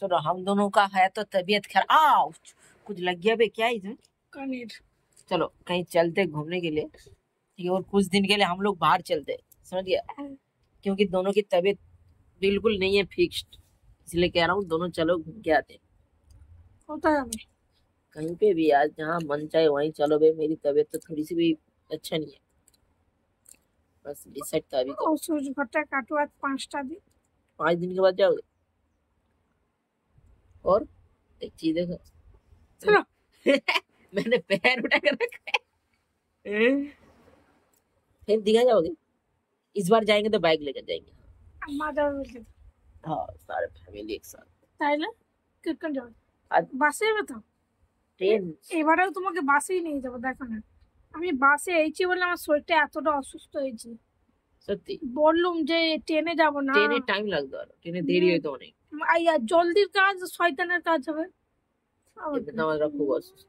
सुनो, हम दोनों का है तो तबीयत खराब। आओ, कुछ लग गया बे, क्या इसमें? कनीर। चलो कहीं चलते घूमने के लिए, ठीक है? और कुछ दिन के लिए हम लोग बाहर चलते, समझ गया? क्योंकि दोनों की तबीयत बिल्कुल नहीं है फिक्स्ड, इसलिए कह रहा हूँ दोनों चलो घूम के आते हैं। होता है हमें। कहीं पे भी आज जहाँ मन चाहे वहीं चलो बे, मेरी तबीयत तो थोड़ी सी भी अच्छा नहीं है, बस डिसाइड तो अभी करो। और सूरज भट्टा काटो आज 5टा दिन। 5 दिन के बाद जाओगे? और एक चीज देखो। चलो। मैंने पैर उठा कर रखा है। फिर दिखा जाओगे? इस बार जाएंगे तो बाइक लेकर जाएंगे। माधव मिलते हाँ, सारे फैमिली एक साथ। তাইলে কেন যাবে? आज বাসে যাবে তো? ट्रेन। এবারেও তোমাকে বাসেই নিয়ে যাবো, দেখো না। আমি বাসে এইছি বলে আমার শরীরটা এতটা অসুস্থ হয়েছে। সত্যি? বললুম যে ট্রেনে যাব না। ট্রেনে টাইম লাগতো, আর ট্রেনে দেরি হইতো অনেক। জলদির কাজ শয়তানের কাজ হবে। এমনিতে আমরা খুব অসুস্থ।